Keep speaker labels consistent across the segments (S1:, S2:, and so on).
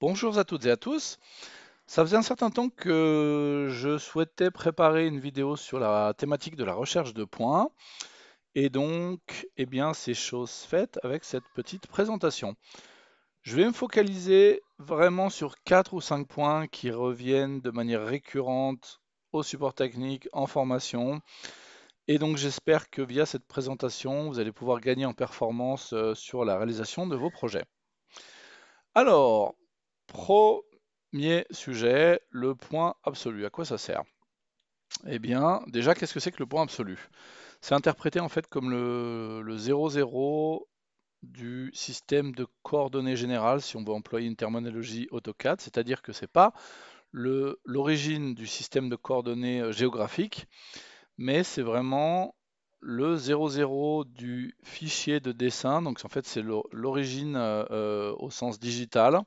S1: Bonjour à toutes et à tous. Ça faisait un certain temps que je souhaitais préparer une vidéo sur la thématique de la recherche de points. Et donc, eh bien, c'est chose faite avec cette petite présentation. Je vais me focaliser vraiment sur 4 ou 5 points qui reviennent de manière récurrente au support technique, en formation. Et donc, j'espère que via cette présentation, vous allez pouvoir gagner en performance sur la réalisation de vos projets. Alors, premier sujet, le point absolu. À quoi ça sert? Eh bien, déjà, qu'est-ce que c'est que le point absolu? C'est interprété en fait comme le 0,0 du système de coordonnées générales, si on veut employer une terminologie AutoCAD, c'est-à-dire que c'est pas l'origine du système de coordonnées géographique, mais c'est vraiment le 0,0 du fichier de dessin. Donc en fait, c'est l'origine au sens digital.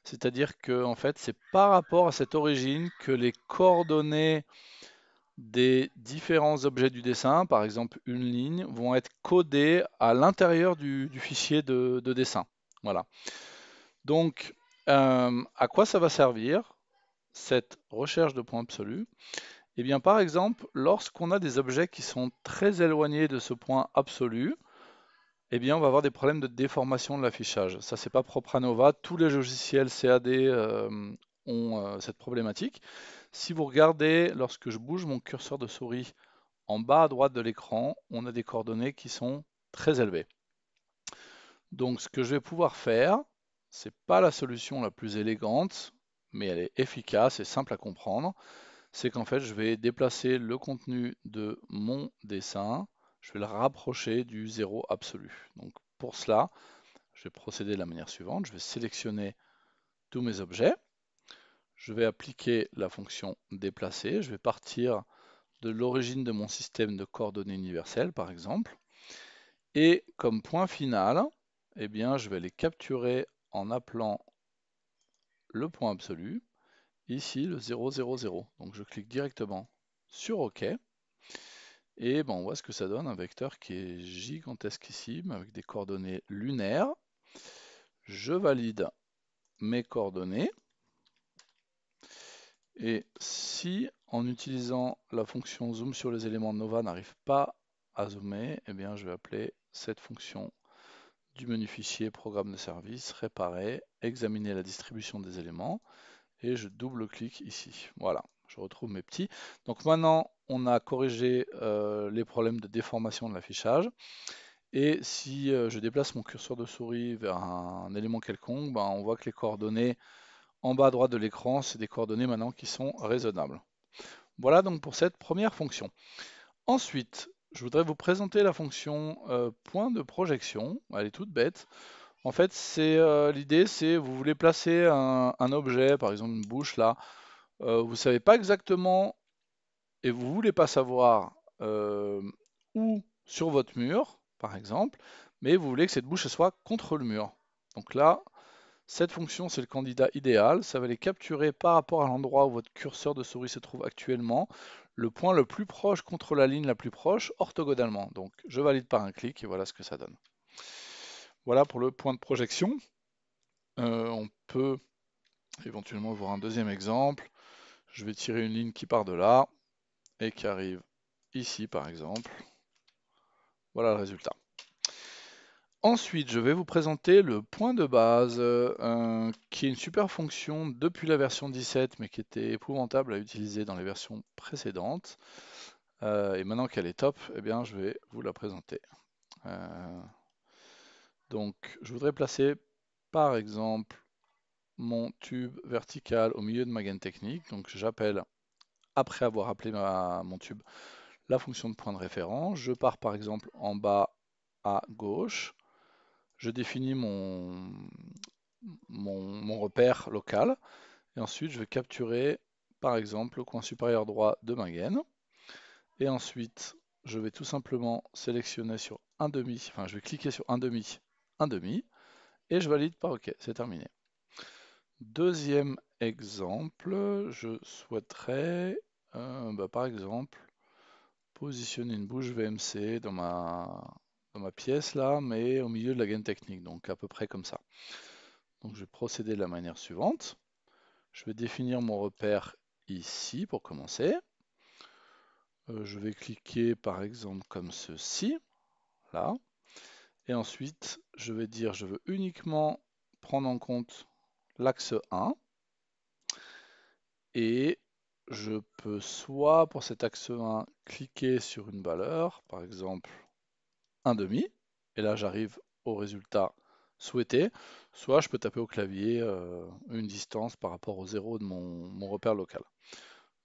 S1: C'est-à-dire que en fait, c'est par rapport à cette origine que les coordonnées des différents objets du dessin, par exemple une ligne, vont être codées à l'intérieur du fichier de dessin. Voilà. Donc, à quoi ça va servir cette recherche de points absolus? Eh bien, par exemple, lorsqu'on a des objets qui sont très éloignés de ce point absolu, eh bien, on va avoir des problèmes de déformation de l'affichage. Ça, c'est pas propre à Nova. Tous les logiciels CAD ont cette problématique. Si vous regardez, lorsque je bouge mon curseur de souris en bas à droite de l'écran, on a des coordonnées qui sont très élevées. Donc, ce que je vais pouvoir faire, c'est pas la solution la plus élégante, mais elle est efficace et simple à comprendre. C'est qu'en fait, je vais déplacer le contenu de mon dessin, je vais le rapprocher du zéro absolu. Donc, pour cela, je vais procéder de la manière suivante. Je vais sélectionner tous mes objets. Je vais appliquer la fonction déplacer. Je vais partir de l'origine de mon système de coordonnées universelles, par exemple. Et comme point final, eh bien, je vais les capturer en appelant le point absolu. Ici, le 0, 0, 0. Donc, je clique directement sur OK. Et ben, on voit ce que ça donne, un vecteur qui est gigantesque ici, avec des coordonnées lunaires. Je valide mes coordonnées. Et si, en utilisant la fonction zoom sur les éléments de Nova, n'arrive pas à zoomer, eh bien, je vais appeler cette fonction du menu fichier programme de service, réparer, examiner la distribution des éléments, et je double-clique ici. Voilà, je retrouve mes petits. Donc maintenant, on a corrigé les problèmes de déformation de l'affichage. Et si je déplace mon curseur de souris vers un élément quelconque, ben, on voit que les coordonnées en bas à droite de l'écran, c'est des coordonnées maintenant qui sont raisonnables. Voilà donc pour cette première fonction. Ensuite, je voudrais vous présenter la fonction point de projection. Elle est toute bête. En fait, l'idée, c'est vous voulez placer un objet, par exemple une bouche là. Vous ne savez pas exactement et vous ne voulez pas savoir où sur votre mur, par exemple, mais vous voulez que cette bouche soit contre le mur. Donc là, cette fonction, c'est le candidat idéal. Ça va les capturer par rapport à l'endroit où votre curseur de souris se trouve actuellement, le point le plus proche contre la ligne la plus proche, orthogonalement. Donc, je valide par un clic et voilà ce que ça donne. Voilà pour le point de projection. On peut éventuellement voir un deuxième exemple. Je vais tirer une ligne qui part de là et qui arrive ici, par exemple. Voilà le résultat. Ensuite, je vais vous présenter le point de base, qui est une super fonction depuis la version 17, mais qui était épouvantable à utiliser dans les versions précédentes. Et maintenant qu'elle est top, eh bien, je vais vous la présenter. Donc, je voudrais placer, par exemple, mon tube vertical au milieu de ma gaine technique. Donc, j'appelle, après avoir appelé mon tube, la fonction de point de référence. Je pars, par exemple, en bas à gauche. Je définis mon repère local. Et ensuite, je vais capturer, par exemple, le coin supérieur droit de ma gaine. Et ensuite, je vais tout simplement sélectionner sur un demi, enfin, je vais cliquer sur un demi, et je valide par OK, c'est terminé. Deuxième exemple, je souhaiterais, par exemple, positionner une bouche VMC dans ma pièce là, mais au milieu de la gaine technique, donc à peu près comme ça. Donc je vais procéder de la manière suivante. Je vais définir mon repère ici pour commencer. Je vais cliquer par exemple comme ceci, là. Et ensuite, je vais dire je veux uniquement prendre en compte l'axe 1. Et je peux soit pour cet axe 1 cliquer sur une valeur, par exemple 1,5, et là j'arrive au résultat souhaité, soit je peux taper au clavier une distance par rapport au 0 de mon repère local.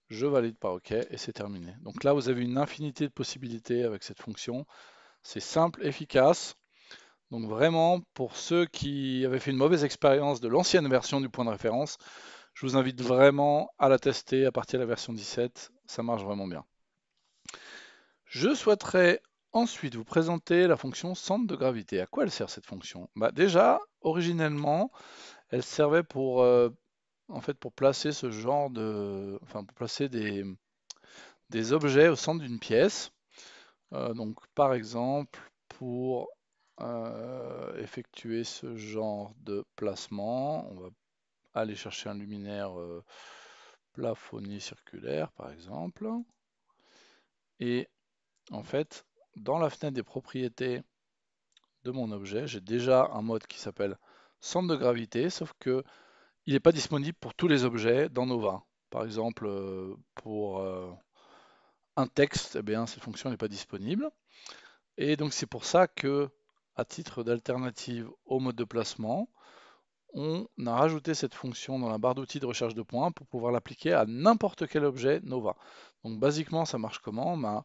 S1: Je valide par OK et c'est terminé. Donc là vous avez une infinité de possibilités avec cette fonction. C'est simple, efficace. Donc vraiment, pour ceux qui avaient fait une mauvaise expérience de l'ancienne version du point de référence, je vous invite vraiment à la tester à partir de la version 17, ça marche vraiment bien. Je souhaiterais ensuite vous présenter la fonction centre de gravité. À quoi elle sert cette fonction? Déjà, originellement, elle servait pour, en fait, pour placer ce genre de, enfin, pour placer des objets au centre d'une pièce. Donc, par exemple, pour effectuer ce genre de placement, on va aller chercher un luminaire plafonnier circulaire, par exemple. Et en fait, dans la fenêtre des propriétés de mon objet, j'ai déjà un mode qui s'appelle centre de gravité, sauf que il n'est pas disponible pour tous les objets dans Nova. Par exemple, pour un texte, eh bien, cette fonction n'est pas disponible. Et donc c'est pour ça que, à titre d'alternative au mode de placement, on a rajouté cette fonction dans la barre d'outils de recherche de points pour pouvoir l'appliquer à n'importe quel objet Nova. Donc basiquement, ça marche comment?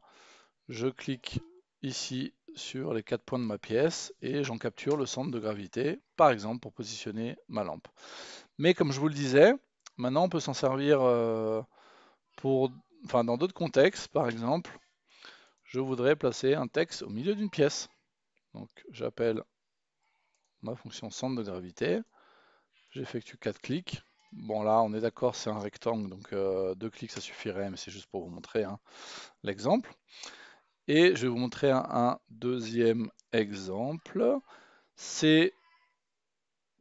S1: Je clique ici sur les 4 points de ma pièce et j'en capture le centre de gravité, par exemple pour positionner ma lampe. Mais comme je vous le disais, maintenant on peut s'en servir dans d'autres contextes. Par exemple, je voudrais placer un texte au milieu d'une pièce. Donc j'appelle ma fonction centre de gravité, j'effectue 4 clics. Bon là on est d'accord, c'est un rectangle, donc 2 clics ça suffirait, mais c'est juste pour vous montrer l'exemple. Et je vais vous montrer un deuxième exemple. C'est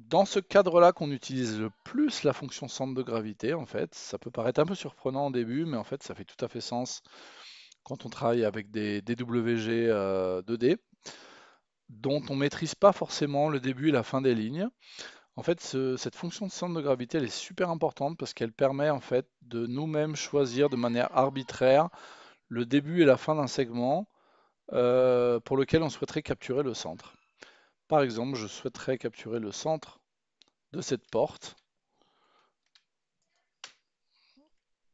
S1: dans ce cadre-là qu'on utilise le plus la fonction centre de gravité, en fait. Ça peut paraître un peu surprenant au début, mais en fait, ça fait tout à fait sens quand on travaille avec des DWG 2D, dont on ne maîtrise pas forcément le début et la fin des lignes. En fait, cette fonction de centre de gravité, elle est super importante parce qu'elle permet en fait de nous-mêmes choisir de manière arbitraire le début et la fin d'un segment pour lequel on souhaiterait capturer le centre. Par exemple, je souhaiterais capturer le centre de cette porte.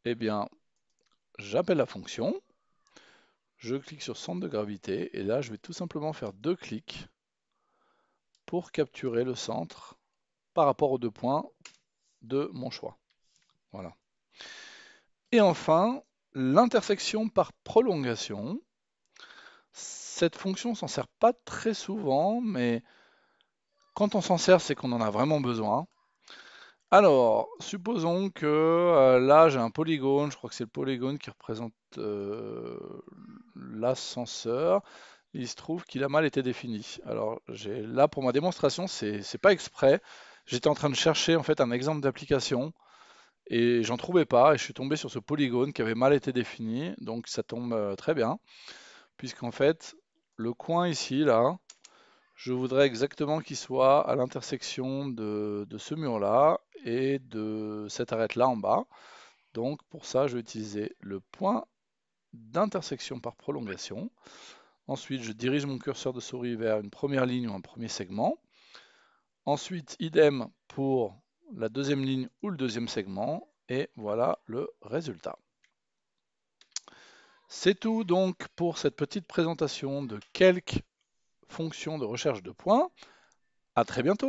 S1: Eh bien, j'appelle la fonction, je clique sur centre de gravité et là, je vais tout simplement faire 2 clics pour capturer le centre par rapport aux 2 points de mon choix. Voilà. Et enfin, l'intersection par prolongation. Cette fonction s'en sert pas très souvent, mais quand on s'en sert, c'est qu'on en a vraiment besoin. Alors, supposons que là j'ai un polygone, je crois que c'est le polygone qui représente l'ascenseur. Il se trouve qu'il a mal été défini. Alors, là pour ma démonstration, c'est pas exprès. J'étais en train de chercher en fait un exemple d'application et j'en trouvais pas et je suis tombé sur ce polygone qui avait mal été défini. Donc ça tombe très bien, puisqu'en fait, le coin ici, là, je voudrais exactement qu'il soit à l'intersection de ce mur-là et de cette arête-là en bas. Donc pour ça, je vais utiliser le point d'intersection par prolongation. Ensuite, je dirige mon curseur de souris vers une première ligne ou un premier segment. Ensuite, idem pour la deuxième ligne ou le deuxième segment. Et voilà le résultat. C'est tout donc pour cette petite présentation de quelques fonctions de recherche de points. À très bientôt.